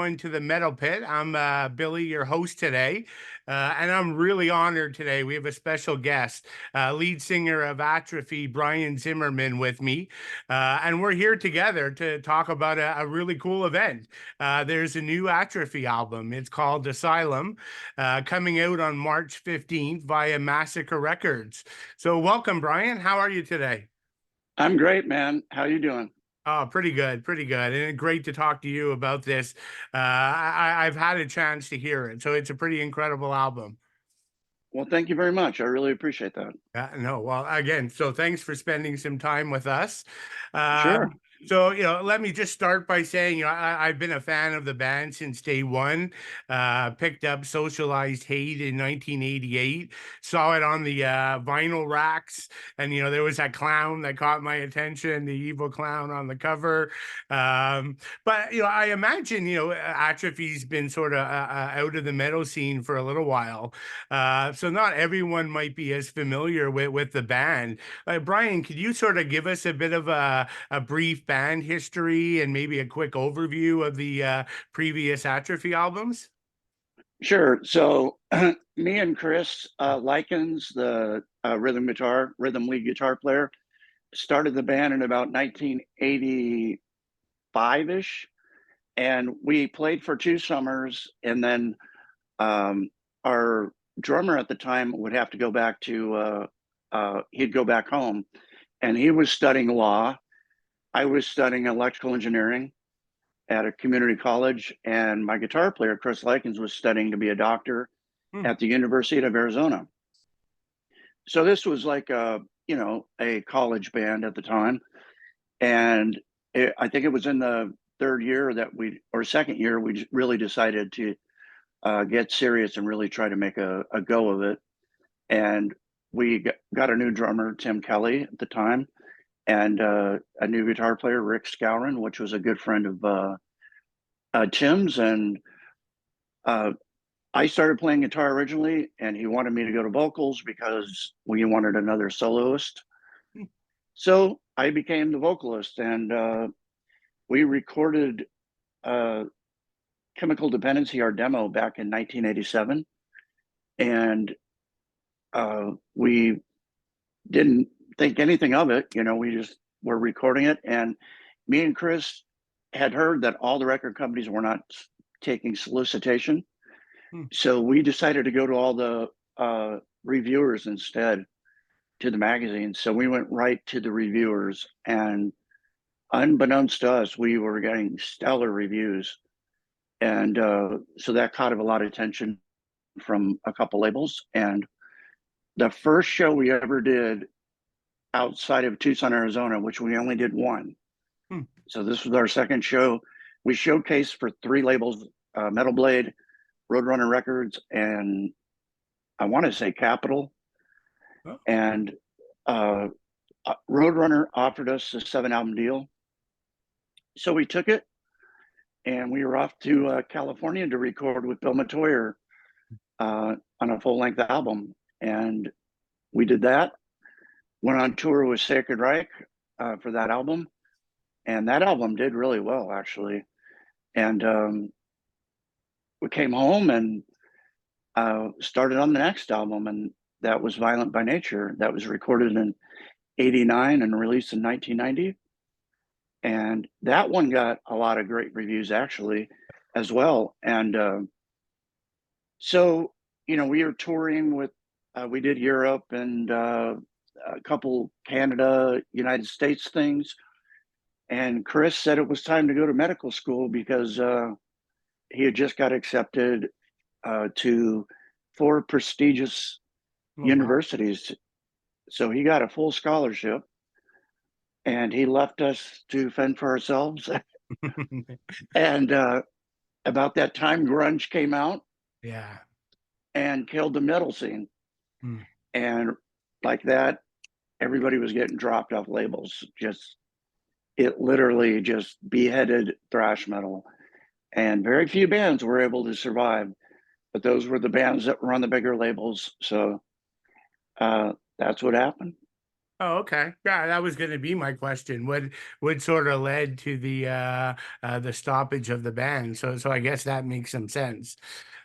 going to the Metal Pit. I'm Billy, your host today, and I'm really honored today. We have a special guest, lead singer of Atrophy, Brian Zimmerman, with me, and we're here together to talk about a really cool event. There's a new Atrophy album. It's called Asylum, coming out on March 15th via Massacre Records. So welcome, Brian. How are you today? I'm great, man. How you doing? Oh, pretty good, pretty good. And great to talk to you about this. I've had a chance to hear it, so it's a pretty incredible album. Well, thank you very much. I really appreciate that. No, well, again, so thanks for spending some time with us. Sure. So, let me just start by saying, I've been a fan of the band since day one. Picked up Socialized Hate in 1988, saw it on the vinyl racks, and, there was that clown that caught my attention, the evil clown on the cover. But, I imagine, Atrophy's been sort of out of the metal scene for a little while. So not everyone might be as familiar with the band. Brian, could you sort of give us a bit of a brief band history and maybe a quick overview of the previous Atrophy albums? Sure. So me and Chris Likens, the rhythm lead guitar player, started the band in about 1985-ish. And we played for 2 summers. And then our drummer at the time would have to go back to, he'd go back home. And he was studying law. I was studying electrical engineering at a community college, and my guitar player, Chris Likens, was studying to be a doctor Hmm. at the University of Arizona. So this was like a college band at the time, and I think it was in the third year or second year, we really decided to get serious and really try to make a go of it. And we got a new drummer, Tim Kelly, at the time, and a new guitar player, Rick Scourin, which was a good friend of Tim's. And I started playing guitar originally, and he wanted me to go to vocals because we wanted another soloist. So I became the vocalist, and we recorded Chemical Dependency, our demo, back in 1987. And we didn't think anything of it. We just were recording it. And me and Chris had heard that all the record companies were not taking solicitation. So we decided to go to all the reviewers instead, to the magazines. So we went right to the reviewers, and unbeknownst to us, we were getting stellar reviews. And so that caught a lot of attention from a couple labels. And the first show we ever did outside of Tucson, Arizona, which we only did one. So this was our second show. We showcased for 3 labels, Metal Blade, Roadrunner Records, and I want to say Capitol. Oh. And Roadrunner offered us a 7-album deal. So we took it, and we were off to California to record with Bill Metoyer on a full-length album. And we did that. Went on tour with Sacred Reich for that album. And that album did really well, actually. And we came home and started on the next album, and that was Violent by Nature. That was recorded in 89 and released in 1990. And that one got a lot of great reviews, actually, as well. And so, we were touring with, we did Europe and a couple Canada, United States things. And Chris said it was time to go to medical school because he had just got accepted to 4 prestigious universities. So he got a full scholarship, and he left us to fend for ourselves. And about that time, grunge came out. Yeah. And killed the metal scene. And like that, everybody was getting dropped off labels. It literally just beheaded thrash metal. And very few bands were able to survive, but those were the bands that were on the bigger labels. So that's what happened. Oh, okay. Yeah, that was going to be my question. What sort of led to the stoppage of the band? So I guess that makes some sense.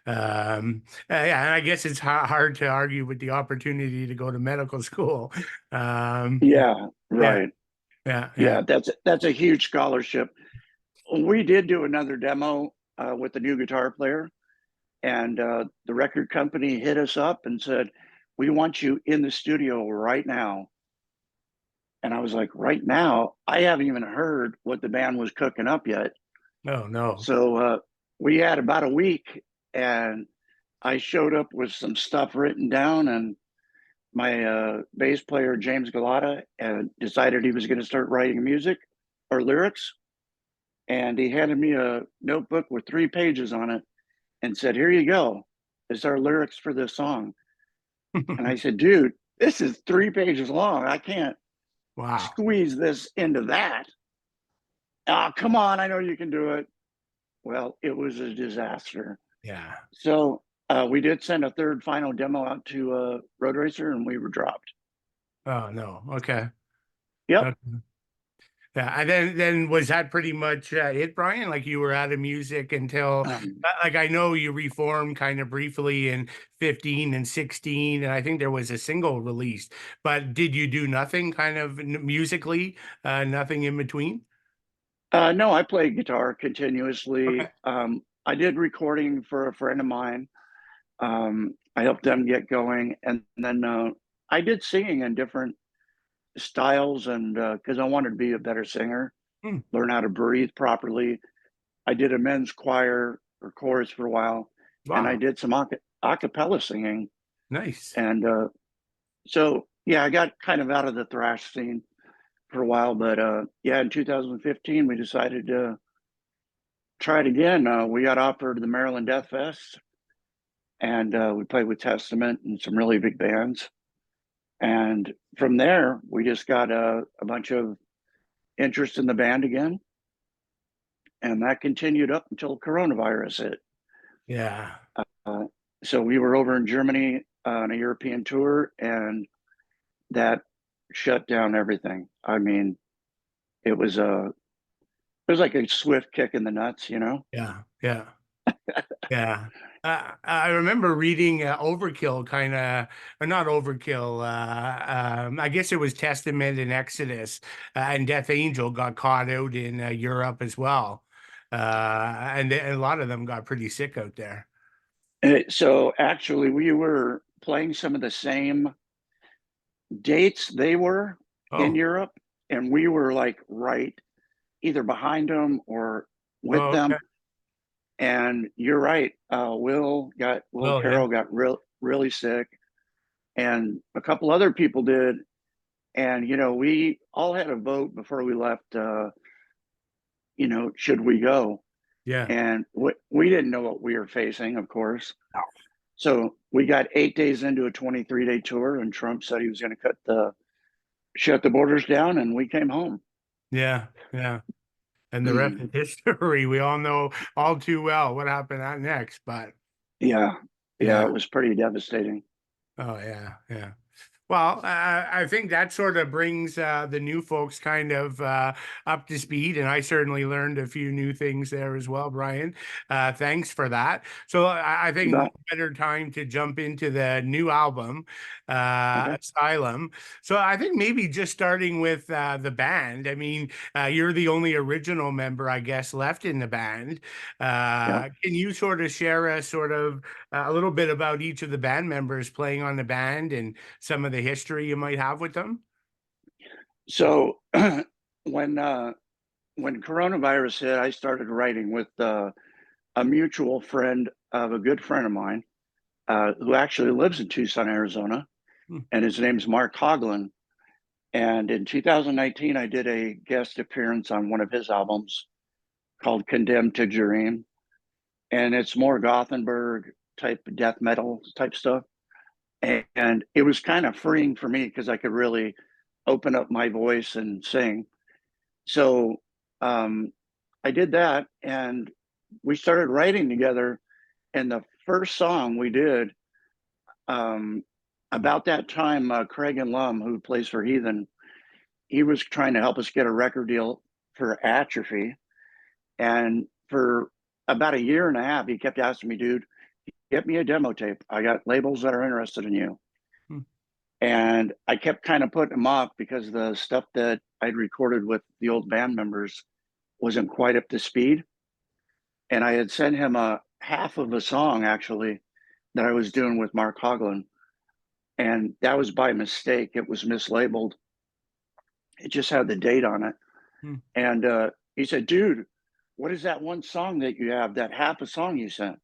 Yeah, and I guess it's hard to argue with the opportunity to go to medical school. Um, Yeah, yeah, right. yeah, Yeah, yeah. that's a huge scholarship. We did do another demo with the new guitar player, and the record company hit us up and said, "We want you in the studio right now." And I was like, "Right now? I haven't even heard what the band was cooking up yet." Oh no. So we had about a week, and I showed up with some stuff written down, and my bass player James Galata decided he was going to start writing music or lyrics, and he handed me a notebook with 3 pages on it and said, "Here you go. It's our lyrics for this song." And I said, "Dude, this is 3 pages long. I can't Wow. squeeze this into that." "Oh, come on. I know you can do it." Well, it was a disaster. Yeah. So we did send a third final demo out to Road Racer, and we were dropped. Oh no. Okay. Yep. Okay. Yeah, and then was that pretty much it, Brian? Like you were out of music until, Um, like I know you reformed kind of briefly in 15 and 16, and I think there was a single released, but did you do nothing kind of musically, nothing in between? no, I played guitar continuously. Okay. I did recording for a friend of mine. I helped them get going, and then I did singing in different styles, and because I wanted to be a better singer, Hmm. learn how to breathe properly. I did a men's choir or chorus for a while, and I Wow. did some acapella singing. Nice. And so, yeah, I got kind of out of the thrash scene for a while, but yeah, in 2015, we decided to try it again. We got offered the Maryland Death Fest, and we played with Testament and some really big bands. And from there, we just got a bunch of interest in the band again, and that continued up until coronavirus hit. Yeah. Uh, so we were over in Germany on a European tour, and that shut down everything. I mean, it was like a swift kick in the nuts, you know. Yeah. Yeah. Yeah. I remember reading Overkill kind of, or not Overkill. I guess it was Testament and Exodus, and Death Angel got caught out in Europe as well. And a lot of them got pretty sick out there. So actually, we were playing some of the same dates they were in Oh, Europe, and we were like right either behind them or with oh, okay. them. And you're right. Will Well, yeah. Carroll got really sick, and a couple other people did. And we all had a vote before we left. Should we go? Yeah. And we didn't know what we were facing, of course. So we got 8 days into a 23-day tour, and Trump said he was going to shut the borders down, and we came home. Yeah. Yeah. And the rest is history. We all know all too well what happened next, but Yeah, yeah, yeah. it was pretty devastating. Oh, yeah. Yeah. Well, I think that sort of brings the new folks kind of up to speed, and I certainly learned a few new things there as well, Brian. Thanks for that. So I You think bet. what better time to jump into the new album, Okay. Asylum. So I think maybe just starting with the band. I mean, you're the only original member, I guess, left in the band. Yeah. Can you sort of share a little bit about each of the band members playing on the band and some of the history you might have with them? So when uh, when coronavirus hit, I started writing with a mutual friend of a good friend of mine who actually lives in Tucson, Arizona, Hmm. and his name's Mark Hoglund. And in 2019, I did a guest appearance on one of his albums called "Condemned to Dream," and it's more Gothenburg type death metal type stuff. And it was kind of freeing for me because I could really open up my voice and sing. So um, I did that, and we started writing together. And the first song we did, um, about that time, Craig and Lum, who plays for Heathen, he was trying to help us get a record deal for Atrophy. And for about a year and a half, he kept asking me, dude, get me a demo tape. I got labels that are interested in you. Hmm. And I kept kind of putting him off because the stuff that I'd recorded with the old band members wasn't quite up to speed. And I had sent him a half of a song actually that I was doing with Mark Hoagland. And that was by mistake. It was mislabeled. It just had the date on it. Hmm. And he said, dude, what is that one song that you have, that half a song you sent?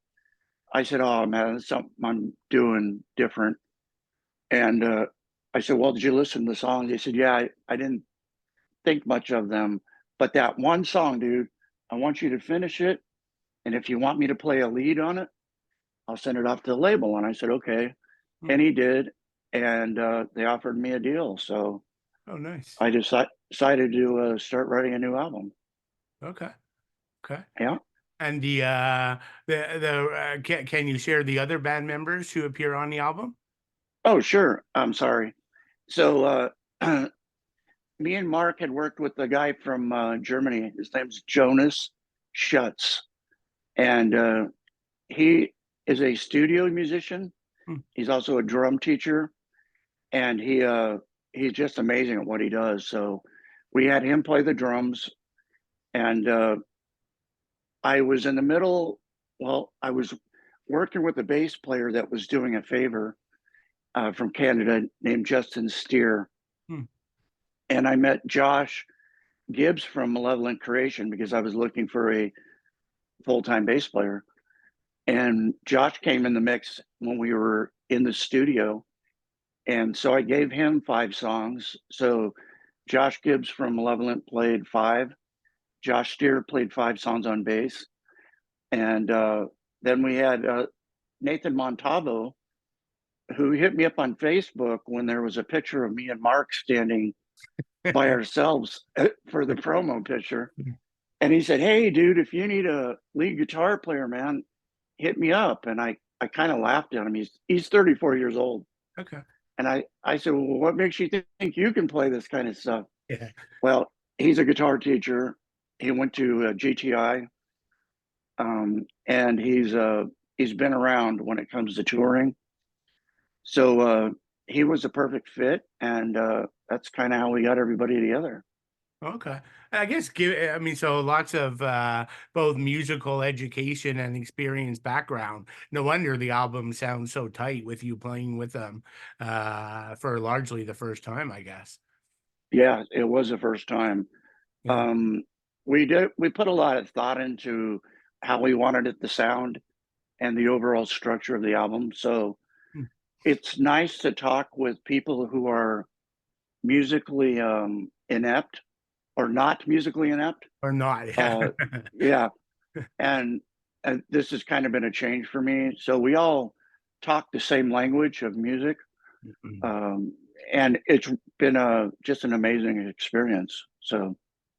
I said, oh man, that's something I'm doing different. And I said, well, did you listen to the songs? He said, yeah, I didn't think much of them. But that one song, dude, I want you to finish it. And if you want me to play a lead on it, I'll send it off to the label. And I said, okay. Hmm. And he did. And they offered me a deal. So Oh, nice. I decided to start writing a new album. Okay. Okay. Yeah. And can you share the other band members who appear on the album? Oh, sure. I'm sorry. So me and Mark had worked with a guy from Germany. His name's Jonas Schutz. And he is a studio musician. Hmm. He's also a drum teacher. And he's just amazing at what he does. So we had him play the drums. And I was in the middle, well, I was working with a bass player that was doing a favor from Canada named Justin Steer. Hmm. And I met Josh Gibbs from Malevolent Creation because I was looking for a full-time bass player. And Josh came in the mix when we were in the studio. And so I gave him 5 songs. So Josh Gibbs from Malevolent played 5. Josh Steer played 5 songs on bass. And then we had Nathan Montavo, who hit me up on Facebook when there was a picture of me and Mark standing by ourselves for the promo picture. And he said, hey, dude, if you need a lead guitar player, man, hit me up. And I kind of laughed at him. He's 34 years old. Okay. And I said, well, what makes you think you can play this kind of stuff? Yeah. Well, he's a guitar teacher. He went to GTI. And he's been around when it comes to touring. So he was a perfect fit. And that's kind of how we got everybody together. Okay. I guess I mean, so lots of both musical education and experience background. No wonder the album sounds so tight with you playing with them for largely the first time, I guess. Yeah, it was the first time. Yeah. We put a lot of thought into how we wanted it to sound and the overall structure of the album. So Hmm. it's nice to talk with people who are musically inept or not musically inept. Or not. Yeah. Yeah, and this has kind of been a change for me. So we all talk the same language of music, um, and it's been just an amazing experience. So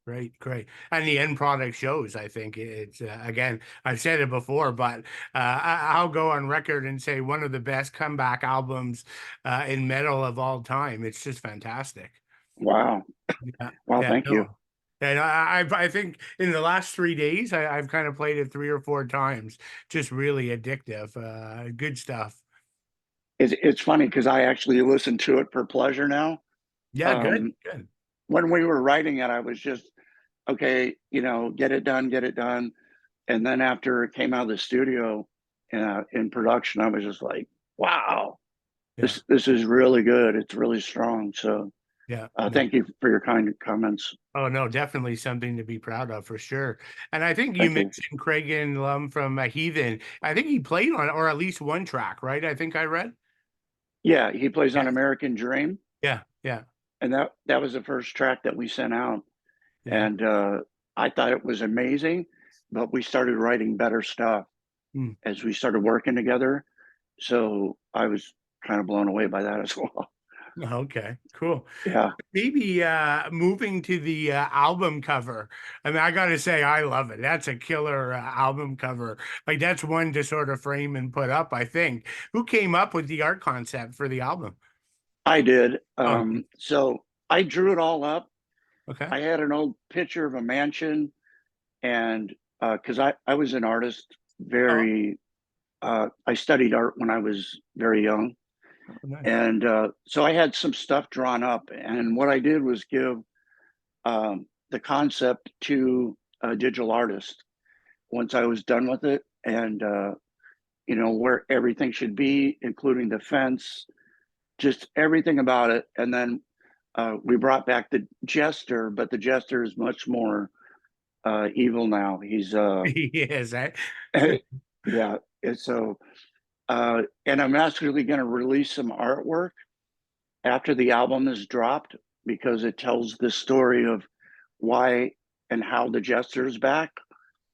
Great, great. And the end product shows, I think it's, again, I've said it before, but I'll go on record and say one of the best comeback albums in metal of all time. It's just fantastic. wow, Yeah, wow, yeah, thank you. no. And I think in the last 3 days, I've kind of played it 3 or 4 times. Just really addictive. Good stuff. It's funny because I actually listen to it for pleasure now. Yeah, good, Um, good. when we were writing it, I was just okay, get it done, get it done. And then after it came out of the studio in production, I was just like, wow, Yeah, this is really good. It's really strong. So yeah. thank you for your kind comments. Oh no, definitely something to be proud of for sure. And I think you Thank you. mentioned Craig and Lum from Heathen. I think he played on or at least one track, right? I think I read. Yeah, he plays Yeah, on American Dream, yeah, yeah, and that was the first track that we sent out. yeah. And I thought it was amazing, but we started writing better stuff Hmm. as we started working together. So I was kind of blown away by that as well. Okay, cool. Yeah, Maybe moving to the album cover. I mean, I gotta say, I love it. That's a killer album cover. Like that's one to sort of frame and put up, I think. Who came up with the art concept for the album? I did. Oh, So I drew it all up. okay. I had an old picture of a mansion, and because I was an artist, Oh, very I studied art when I was very young, oh, nice. and so I had some stuff drawn up. And what I did was give the concept to a digital artist once I was done with it, and where everything should be, including the fence, just everything about it. And then we brought back the jester, but the jester is much more evil now. He's Yes, yeah. And so and I'm actually going to release some artwork after the album is dropped because it tells the story of why and how the jester is back.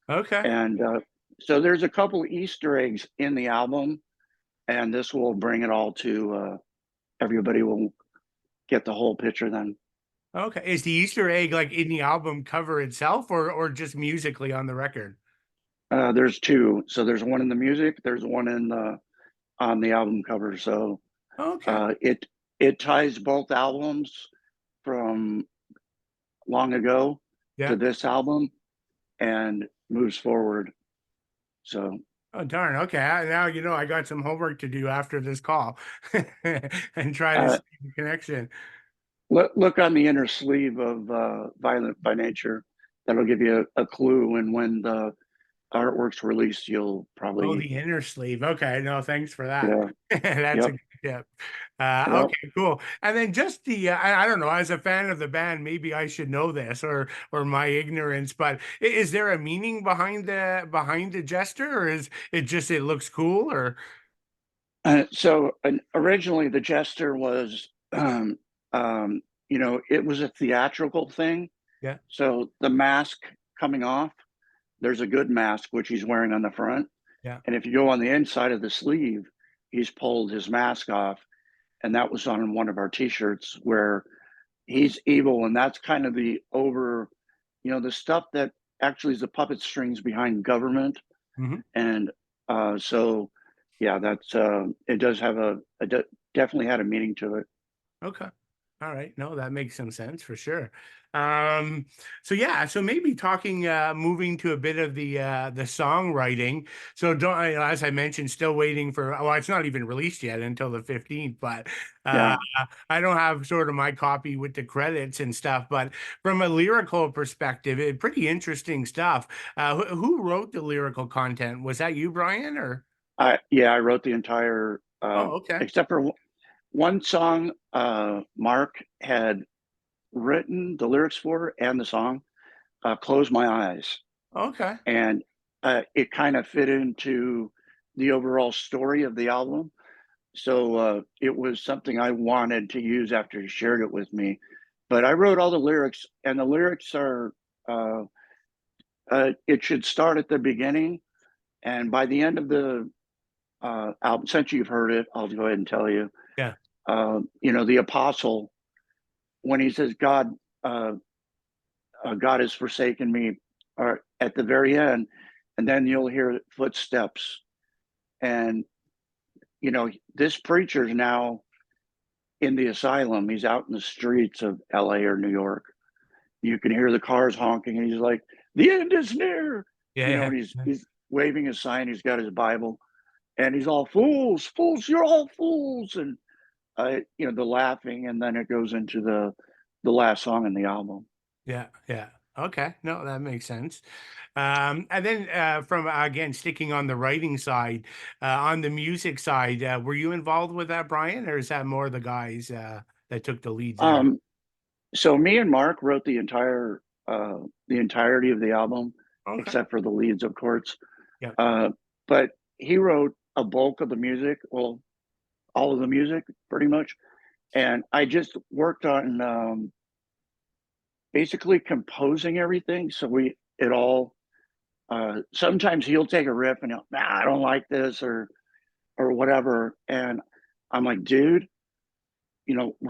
okay. And so there's a couple Easter eggs in the album, and this will bring it all to everybody will get the whole picture then. Okay. Is the Easter egg like in the album cover itself or just musically on the record? There's two. So there's one in the music, there's one in the on the album cover. So Okay. it ties both albums from long ago Yeah. to this album and moves forward. So Oh, darn. Okay. Now, I got some homework to do after this call and try to uh, see the connection. look on the inner sleeve of Violent by Nature. That'll give you a clue. And when the artwork's released, you'll Oh, probably, the inner sleeve. Okay. No, thanks for that. yeah, That's a yep, good tip. yep. Okay, cool. And then just I don't know, as a fan of the band, maybe I should know this or my ignorance, but is there a meaning behind the gesture, or is it just it looks cool or So originally the Jester was, it was a theatrical thing. yeah, So the mask coming off, there's a good mask, which he's wearing on the front. yeah. And if you go on the inside of the sleeve, he's pulled his mask off. And that was on one of our t-shirts where he's evil. And that's kind of the stuff that actually is the puppet strings behind government. Hmm. And so, yeah, that's it does have definitely had a meaning to it. Okay. All right. No, that makes some sense for sure. Um, so yeah, so maybe talking moving to a bit of the songwriting. So don't as I mentioned, still waiting for well, it's not even released yet until the 15th, but uh Yeah. I don't have sort of my copy with the credits and stuff, but from a lyrical perspective, pretty interesting stuff. Who wrote the lyrical content? Was that you, Brian, or I wrote the entire oh, okay. except for one song Mark had written the lyrics for and the song, Close My Eyes. Okay. And it kind of fit into the overall story of the album. So it was something I wanted to use after he shared it with me. But I wrote all the lyrics, and the lyrics are uh, it should start at the beginning, and by the end of the album, since you've heard it, I'll go ahead and tell you. Yeah. The apostle when he says God has forsaken me, or at the very end, and then you'll hear footsteps, and this preacher's now in the asylum. He's out in the streets of LA or New York. You can hear the cars honking, and he's like, "The end is near," Yeah. and he's waving his sign. He's got his Bible, and he's all fools, fools, you're all fools, and the laughing, and then it goes into the last song in the album. Yeah, yeah. Okay. No, that makes sense. And then from again sticking on the writing side, on the music side, were you involved with that, Brian, or is that more the guys that took the leads there? Um, so me and Mark wrote the entirety of the album, Okay. except for the leads, of course. Yeah. Uh, but he wrote a bulk of the music, well, all of the music, pretty much. And I just worked on basically composing everything. So we it all. Sometimes he'll take a riff and he'll, nah, I don't like this or whatever, and I'm like, dude,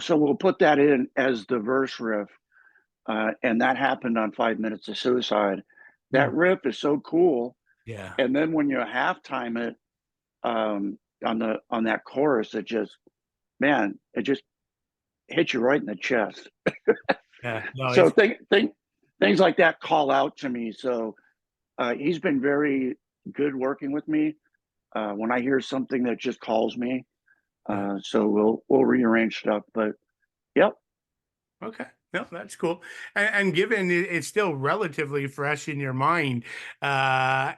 so we'll put that in as the verse riff. And that happened on 5 Minutes of Suicide. That Mm. riff is so cool. Yeah. And then when you halftime it, on that chorus, it just, man, it just hits you right in the chest. Yeah. No, So it's things like that call out to me. So he's been very good working with me. When I hear something that just calls me, yeah. so we'll rearrange stuff. But yep. Okay. No, that's cool. And given it's still relatively fresh in your mind, how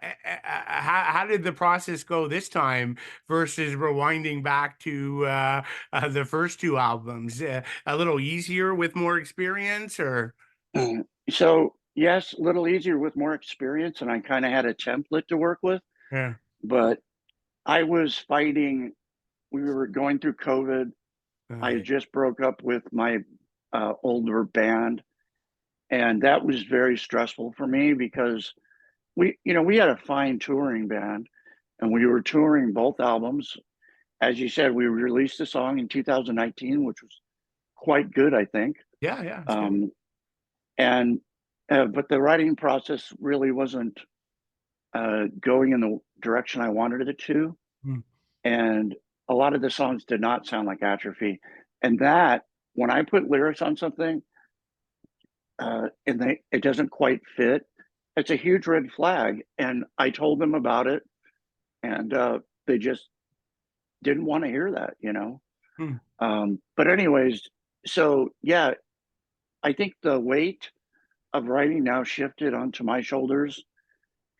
did the process go this time versus rewinding back to the first two albums? A little easier with more experience, or So yes, a little easier with more experience, and I kind of had a template to work with. yeah, But I was fighting. We were going through COVID. I yeah, just broke up with my older band, and that was very stressful for me because we had a fine touring band, and we were touring both albums. As you said, we released a song in 2019, which was quite good, I think. yeah, it's good. Um, and but the writing process really wasn't going in the direction I wanted it to, Mm. and a lot of the songs did not sound like Atrophy. And that, when I put lyrics on something, and it doesn't quite fit, it's a huge red flag. And I told them about it, and they just didn't want to hear that. Mm. But anyways, so yeah, I think the weight of writing now shifted onto my shoulders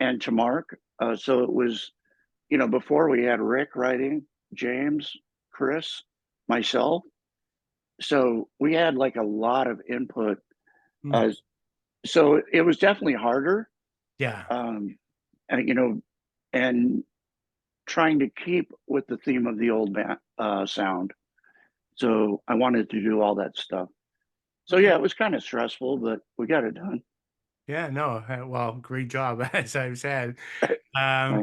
and to Mark. So it was, before we had Rick writing, James, Chris, myself. So we had like a lot of input. Mm. Uh, so it was definitely harder. Yeah. Um, and, and trying to keep with the theme of the old band sound. So I wanted to do all that stuff. So Okay. yeah, it was kind of stressful, but we got it done. Yeah, no, well, great job, as I've said. Um,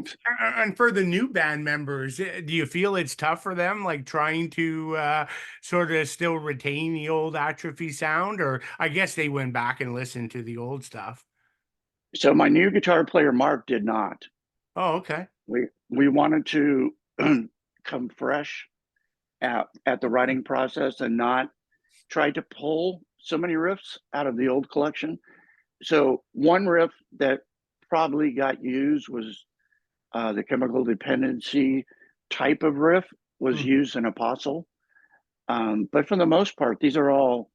Thanks. and for the new band members, do you feel it's tough for them, like trying to sort of still retain the old Atrophy sound? Or I guess they went back and listened to the old stuff. So my new guitar player, Mark, did not. Oh, okay. We wanted to come fresh at the writing process and not try to pull so many riffs out of the old collection. So one riff that probably got used was the chemical dependency type of riff was Hmm. used in Apostle. But for the most part, these are all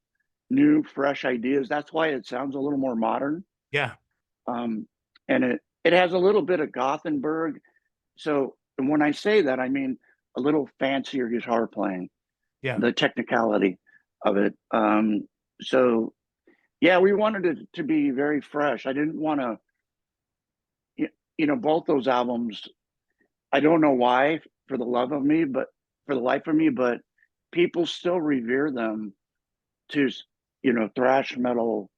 new, fresh ideas. That's why it sounds a little more modern. Yeah, Um, and it has a little bit of Gothenburg. So when I say that, I mean a little fancier guitar playing, yeah. the technicality of it. So yeah, we wanted it to be very fresh. I didn't want to, both those albums. I don't know why, for the love of me, but for the life of me, but people still revere them to, thrash metal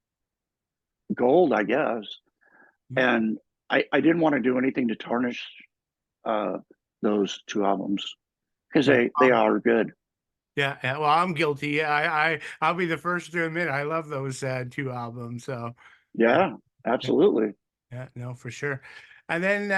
gold, I guess. Mm. And I didn't want to do anything to tarnish uh, those two albums because Yeah. they are good. Yeah, yeah. Well, I'm guilty. I'll be the first to admit I love those two albums. So, yeah. Yeah, absolutely. Yeah, no, for sure. And then,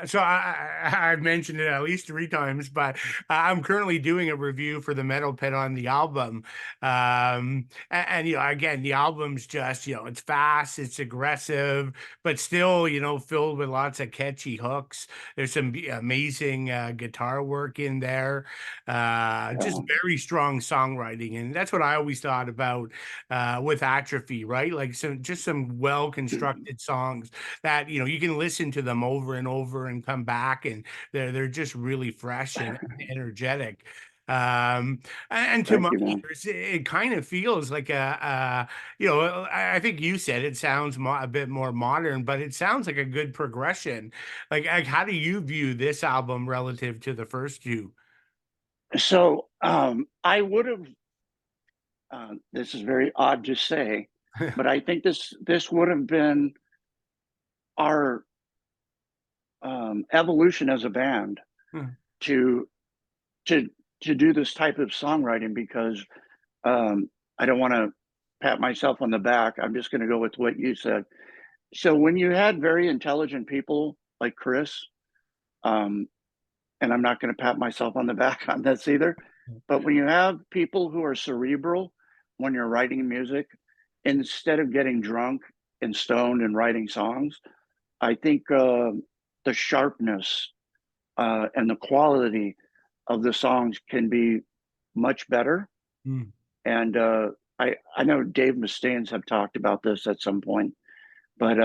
so I've mentioned it at least three times, but I'm currently doing a review for the Metal Pit on the album. And, again, the album's just, it's fast, it's aggressive, but still, filled with lots of catchy hooks. There's some amazing guitar work in there, just Yeah. very strong songwriting. And that's what I always thought about with Atrophy, right? Like some well-constructed songs that you can listen to them over and over and come back, and they're just really fresh and energetic. And to Thank my you, man. ears, it kind of feels like I think you said it sounds a bit more modern, but it sounds like a good progression. Like, how do you view this album relative to the first two? So I would have. This is very odd to say, but I think this would have been our evolution as a band Hmm. to to to do this type of songwriting because I don't want to pat myself on the back. I'm just going to go with what you said. So when you had very intelligent people like Chris, and I'm not going to pat myself on the back on this either, but when you have people who are cerebral when you're writing music, instead of getting drunk and stoned and writing songs, I think the sharpness and the quality of the songs can be much better. Mm. And I know Dave Mustaine's have talked about this at some point, but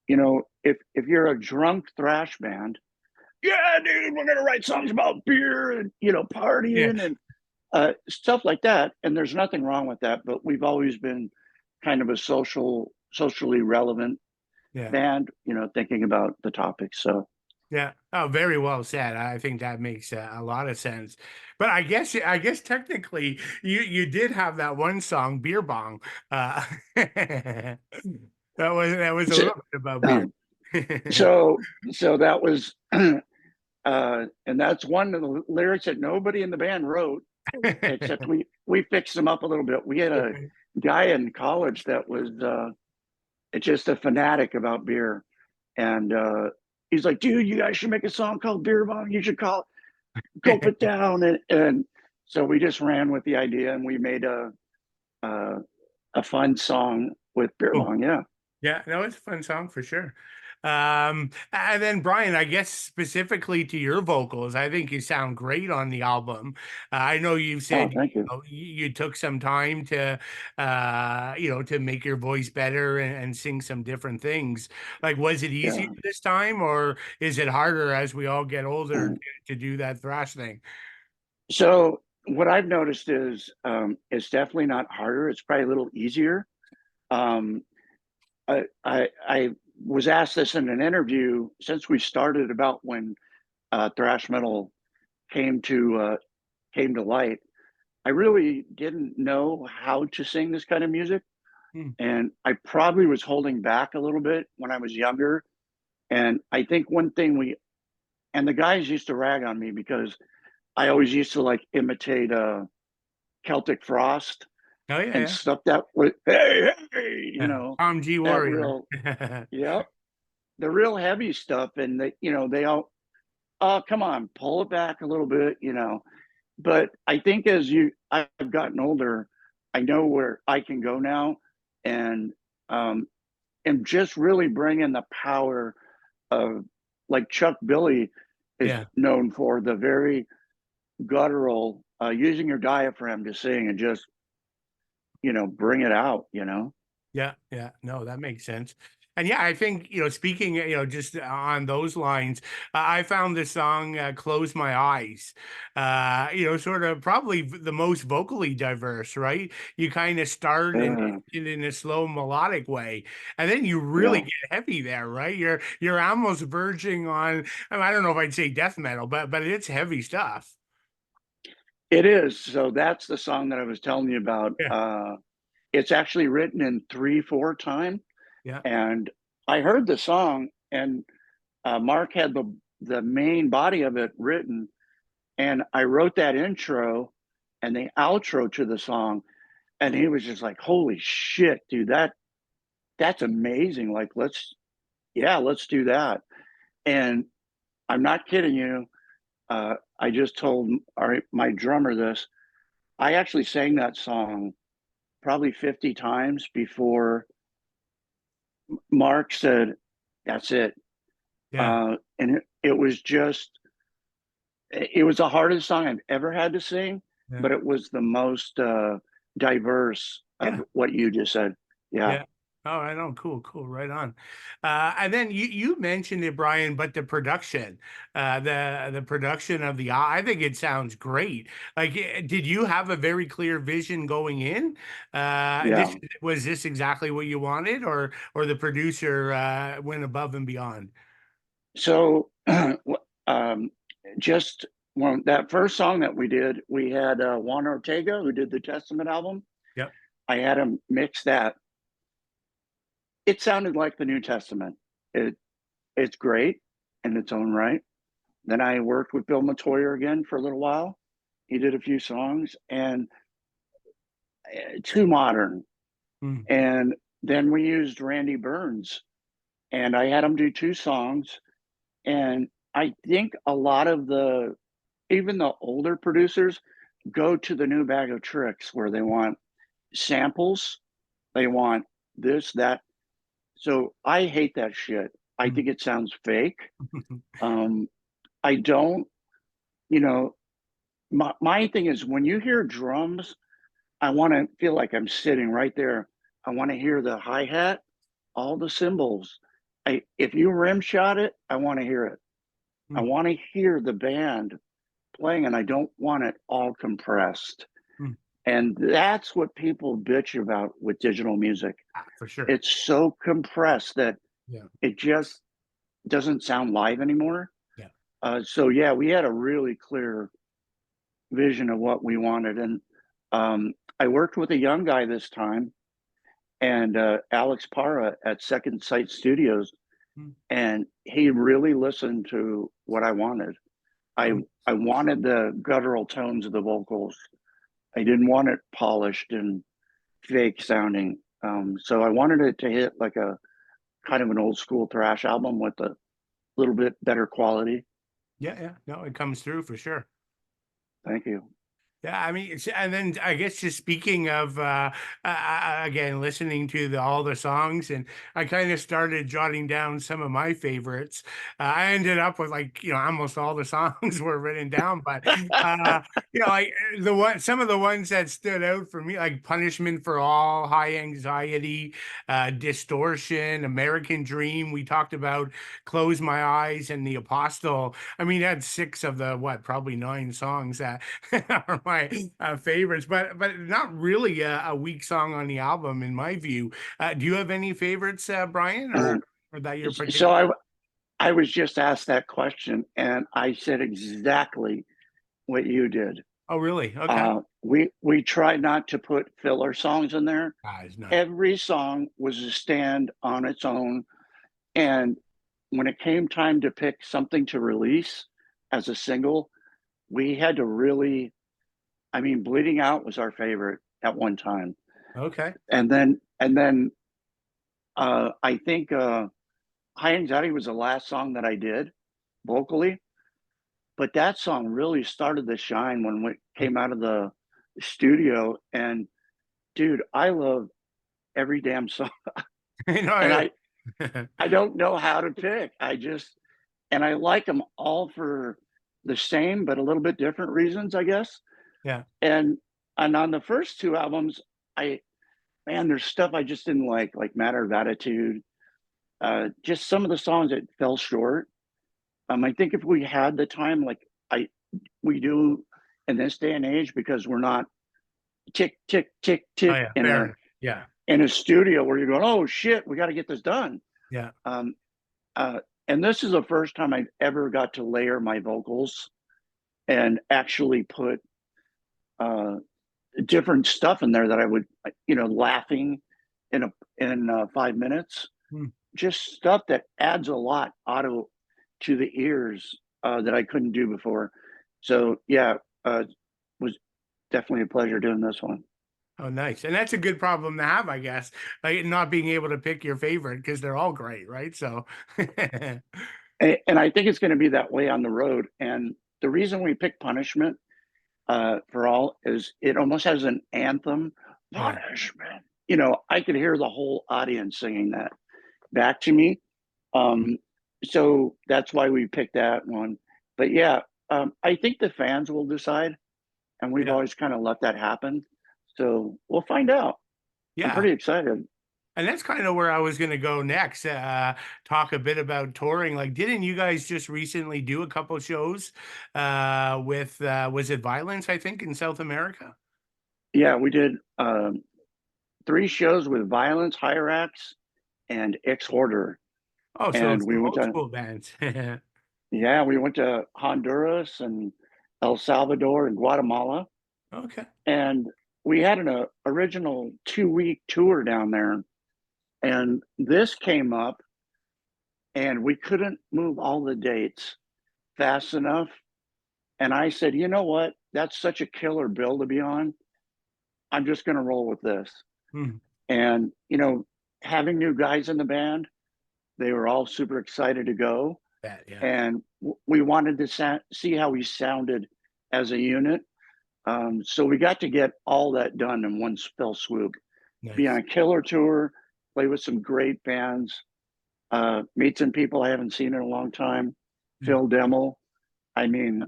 you know, if you're a drunk thrash band, yeah, dude, we're gonna write songs about beer and you know Yeah. partying and stuff like that. And there's nothing wrong with that, but we've always been kind of a socially relevant Yeah. band, you know, thinking about the topics. So Yeah. Oh, very well said. I think that makes a lot of sense. But I guess technically you did have that one song, Beer Bong. That was a so little bit about beer. so that was and that's one of the lyrics that nobody in the band wrote, except we fixed them up a little bit. We had a guy in college that was just a fanatic about beer, and he's like, "Dude, you guys should make a song called Beer Bong. You should call it Gulp It Down." And so we just ran with the idea, and we made a, a fun song with Beer Cool. Bong. Yeah. Yeah, no, it's a fun song for sure. And then Brian, I guess specifically to your vocals, I think you sound great on the album. I know you Oh, said thank you. you took some time to to make your voice better and sing some different things. Like, was it easier Yeah. this time, or is it harder as we all get older to do that thrash thing? So what I've noticed is it's definitely not harder. It's probably a little easier. Um, I was asked this in an interview since we started about when thrash metal came to light. I really didn't know how to sing this kind of music, Hmm. and I probably was holding back a little bit when I was younger. And I think one thing the guys used to rag on me because I always used to like imitate Celtic Frost Oh and yeah, stuff that was hey, you yeah. know, Tom G that Warrior. real, yeah, the real heavy stuff. And they, you know, they all, oh, come on, pull it back a little bit, you know. But I think I've gotten older, I know where I can go now, and um, am just really bringing the power of like Chuck Billy is Yeah. known for the very guttural, using your diaphragm to sing and just bring it out. Yeah, yeah. No, that makes sense. And yeah, I think, speaking, just on those lines, I found the song Close My Eyes, sort of probably the most vocally diverse, right? You kind of start Uh, in a slow melodic way, and then you really yeah, get heavy there, right? You're almost verging on, I don't know if I'd say death metal, but it's heavy stuff. it is. So that's the song that I was telling you about. Yeah, It's actually written in 3/4 time, yeah, and I heard the song, and Mark had the main body of it written, and I wrote that intro and the outro to the song, and he was just like, "Holy shit, dude, that's amazing! Like, let's do that." And I'm not kidding you. I just told my drummer this. I actually sang that song probably 50 times before Mark said, "That's it." yeah. And it was it was the hardest song I've ever had to sing, Yeah. but it was the most diverse of Yeah. what you just said. Yeah, Yeah. Oh, I know. Cool, cool. Right on. And then you mentioned it, Brian, but the production, the production of I think it sounds great. Like, did you have a very clear vision going in? yeah. This exactly what you wanted, or the producer went above and beyond? So, um, just when that first song that we did, we had Juan Ortega who did the Testament album. Yep. I had him mix that. It sounded like the New Testament. It it's great in its own right. Then I worked with Bill Matoyer again for a little while, He did a few songs, and too modern. Mm. And then we used Randy Burns, and I had him do 2 songs. And I think a lot of even the older producers go to the new bag of tricks where they want samples, they want this, that. So I hate that shit. I Mm. think it sounds fake. Um, I don't, you know, my thing is when you hear drums, I want to feel like I'm sitting right there. I want to hear the hi-hat, all the cymbals. If you rim shot it, I want to hear it. I Mm. want to hear the band playing, and I don't want it all compressed. Mm. And that's what people bitch about with digital music. For sure. It's so compressed that Yeah. it just doesn't sound live anymore. Yeah. So yeah, we had a really clear vision of what we wanted, and I worked with a young guy this time, and Alex Parra at Second Sight Studios, Mm. and he really listened to what I wanted. I Oh, I wanted the guttural tones of the vocals. I didn't want it polished and fake sounding. So I wanted it to hit like a kind of an old school thrash album with a little bit better quality. yeah, yeah. No, it comes through for sure. Thank you. Yeah, I mean, and then I guess just speaking of again listening to all the songs, and I kind of started jotting down some of my favorites. I ended up with like almost all the songs were written down, but like some of the ones that stood out for me, like "Punishment for All," "High Anxiety," "Distortion," "American Dream." We talked about "Close My Eyes" and "The Apostle." I mean, that's 6 of the probably 9 songs that are my favorites, but not really a weak song on the album in my view. Do you have any favorites, Brian, Um, or that you're so particular? I was just asked that question, and I said exactly what you did. Oh, really? Okay. We tried not to put filler songs in there. It's not. Every song was a stand on its own, and when it came time to pick something to release as a single, we had to really. I mean, Bleeding Out was our favorite at one time, Okay. and then I think High Anxiety was the last song that I did vocally, but that song really started to shine when we came out of the studio. And dude, I love every damn song, You and know, I don't know how to pick. And I like them all for the same but a little bit different reasons, I guess. yeah. And on the first 2 albums, I man, there's stuff I just didn't like Matter of Attitude. Just some of the songs that fell short. I think if we had the time, like I we do in this day and age, because we're not tick tick tick Oh, tick yeah. Fair enough. Yeah. in a studio where you're going, oh shit, we got to get this done. Yeah. Um, uh, and this is the first time I've ever got to layer my vocals and actually put uh, different stuff in there that I would, laughing in 5 minutes, Hmm. just stuff that adds a lot auto to the ears that I couldn't do before. So yeah, was definitely a pleasure doing this one. Oh, nice. And that's a good problem to have, I guess, like not being able to pick your favorite because they're all great, right? So, And I think it's going to be that way on the road. And the reason we picked Punishment for All is it almost has an anthem. yeah. Punishment. I could hear the whole audience singing that back to me. Um, so that's why we picked that one. But yeah, I think the fans will decide, and we've Yeah. always kind of let that happen. So we'll find out. I'm Yeah. pretty excited. And that's kind of where I was going to go next. Talk a bit about touring. Like, didn't you guys just recently do a couple shows with was it Violence, I think, in South America? Yeah, we did 3 shows with Violence, Hyrax, and X Hoarder, Oh, so and we some went old to school bands. yeah, we went to Honduras and El Salvador and Guatemala, Okay. and we had an original 2-week tour down there, and this came up, and we couldn't move all the dates fast enough. And I said, you know what? that's such a killer bill to be on. I'm just going to roll with this. Hmm. And, having new guys in the band, they were all super excited to go. That, yeah. And we wanted to see how we sounded as a unit. So we got to get all that done in one fell swoop. Be on Nice. a killer tour, play with some great bands, meet some people I haven't seen in a long time, Hmm. Phil Demmel. I mean,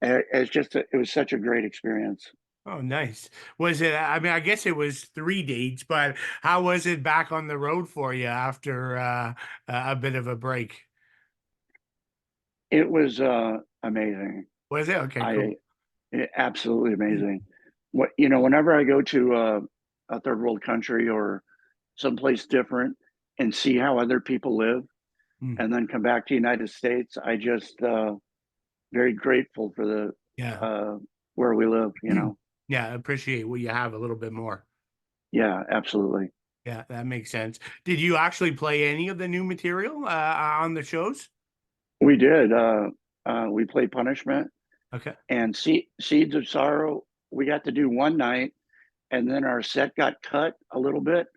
it was such a great experience. Oh, nice. Was it, I mean, I guess it was 3 dates, but how was it back on the road for you after a bit of a break? It was amazing. Was it? Okay, cool. I Absolutely amazing. Whenever I go to a third world country or someplace different and see how other people live, Mm. and then come back to the United States, I just very grateful for the Yeah. uh, where we live. Yeah, I appreciate what you have a little bit more. Yeah, absolutely. Yeah, that makes sense. Did you actually play any of the new material on the shows? We did. We played Punishment Okay. and Seeds of Sorrow. We got to do one night, and then our set got cut a little bit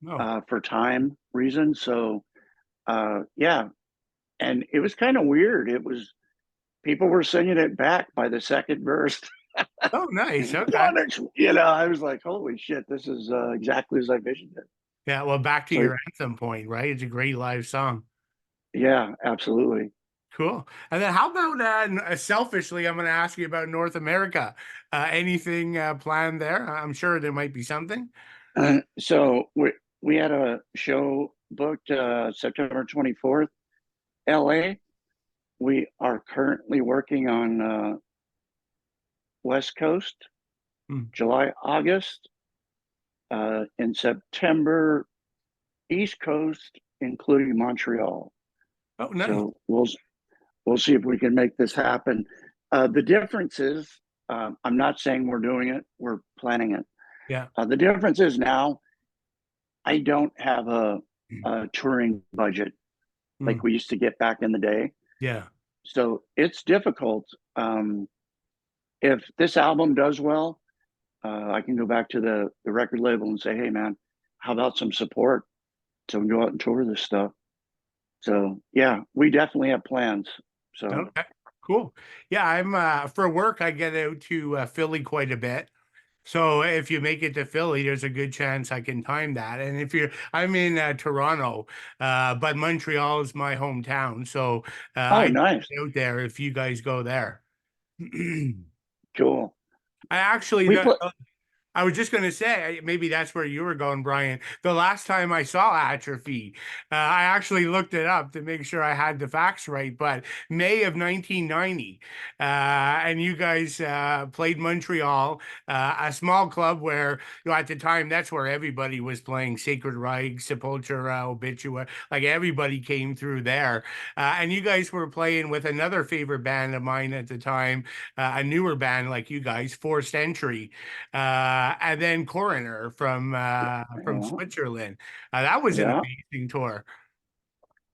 Oh, for time reasons. So yeah, and it was kind of weird. It was People were singing it back by the second verse. oh, nice. Okay. I was like, holy shit, this is exactly as I visioned it. Yeah, well, back to So your anthem point, right? It's a great live song. yeah, absolutely. Cool. And then how about selfishly, I'm going to ask you about North America. Anything planned there? I'm sure there might be something. So we had a show booked September 24th, LA. We are currently working on West Coast, Hmm. July, August, in September, East Coast, including Montreal. Oh, nice. So we'll see if we can make this happen. The difference is, I'm not saying we're doing it; we're planning it. Yeah. The difference is now I don't have a touring budget Hmm. like we used to get back in the day. Yeah. So it's difficult. If this album does well, I can go back to the record label and say, "Hey, man, how about some support so we can go out and tour this stuff?" So yeah, we definitely have plans. So Okay. Cool. Yeah, I'm for work. I get out to Philly quite a bit. So if you make it to Philly, there's a good chance I can time that. And if you're, I'm in Toronto, but Montreal is my hometown. So oh, I nice, out there if you guys go there. cool. I actually We put I was just going to say, maybe that's where you were going, Brian. The last time I saw Atrophy, I actually looked it up to make sure I had the facts right, but May of 1990. And you guys played Montreal, a small club where, at the time, that's where everybody was playing Sacred Reich, Sepultura, Obituary. Like everybody came through there. And you guys were playing with another favorite band of mine at the time, a newer band like you guys, Forced Entry, and then Coroner from yeah, Switzerland. That was an yeah, amazing tour.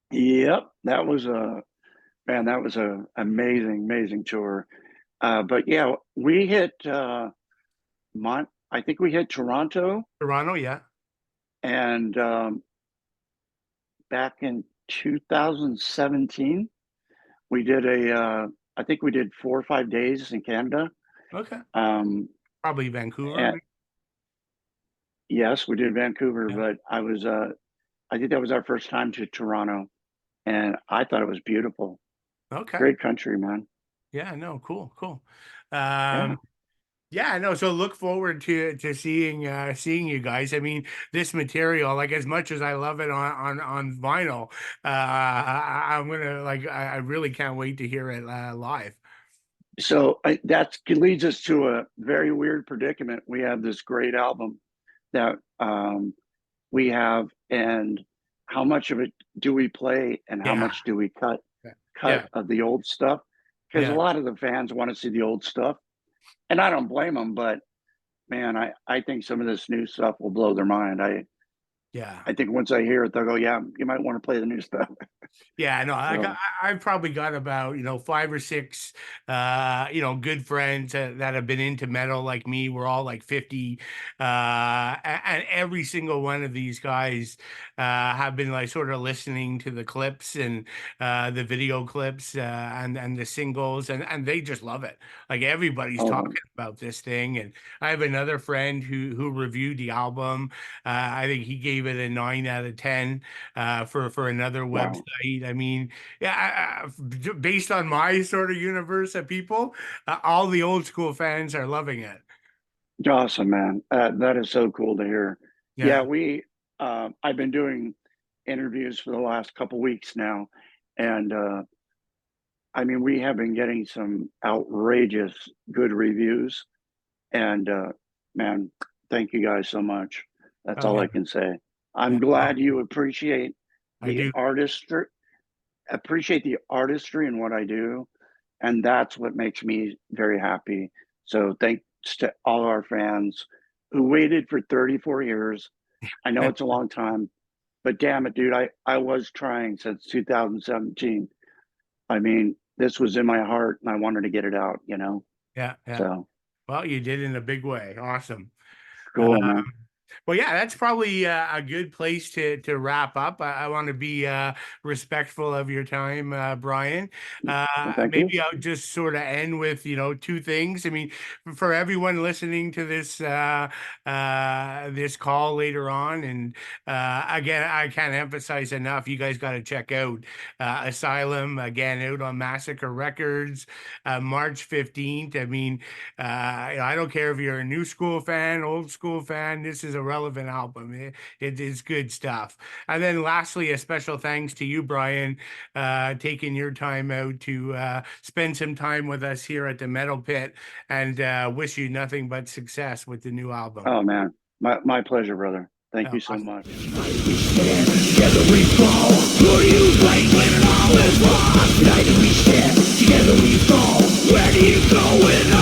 yep. That was a amazing, amazing tour. But yeah, we hit I think we hit Toronto, Toronto, yeah. and back in 2017, we did I think we did 4 or 5 days in Canada. Okay. Um, Probably Vancouver. and yes, we did Vancouver, Yeah. but I think that was our first time to Toronto, and I thought it was beautiful. Okay. Great country, man. Yeah, no, cool, cool. Yeah. Um, yeah, no, so look forward to seeing you guys. I mean, this material, like as much as I love it on vinyl, I'm gonna I really can't wait to hear it live. So that leads us to a very weird predicament. We have this great album that we have, and how much of it do we play, and how Yeah. much do we cut Yeah. of the old stuff? Because a Yeah. lot of the fans want to see the old stuff, and I don't blame them. But man, I think some of this new stuff will blow their mind. Yeah. I think once I hear it, they'll go, yeah, you might want to play the new stuff. Yeah, no, So, I've probably got about, 5 or 6, good friends that have been into metal like me. We're all like 50, and every single one of these guys have been like sort of listening to the clips and the video clips and the singles, and they just love it. Like everybody's oh, talking about this thing, and I have another friend who reviewed the album. I think he gave it a 9 out of 10 for another wow. website. I mean, yeah, based on my sort of universe of people, all the old school fans are loving it. Awesome, man. That is so cool to hear. Yeah, Yeah, I've been doing interviews for the last couple weeks now, and I mean, we have been getting some outrageous good reviews, and man, thank you guys so much. That's oh all yeah, I can say. I'm yeah. glad Well, you appreciate I the do. artistry, appreciate the artistry in what I do, and that's what makes me very happy. So thanks to all our fans who waited for 34 years. I know it's a long time, but damn it, dude, I was trying since 2017. I mean, this was in my heart and I wanted to get it out, you know? Yeah, yeah. So Well, you did in a big way. Awesome. Uh, cool, man. Well, yeah, that's probably a good place to wrap up. I want to be respectful of your time, Brian. Well, thank you. Maybe I'll just sort of end with, 2 things. I mean, for everyone listening to this call later on, and again, I can't emphasize enough. You guys got to check out Asylum again, out on Massacre Records, March 15th. I mean, I don't care if you're a new school fan, old school fan. This is a relevant album. It is good stuff. And then lastly, a special thanks to you, Brian, taking your time out to spend some time with us here at the Metal Pit, and wish you nothing but success with the new album. Oh man, my pleasure, brother. Thank Oh, you so much. Together we fall. Who do you blame when it all is lost? Together we stand, together we fall. Where do you go when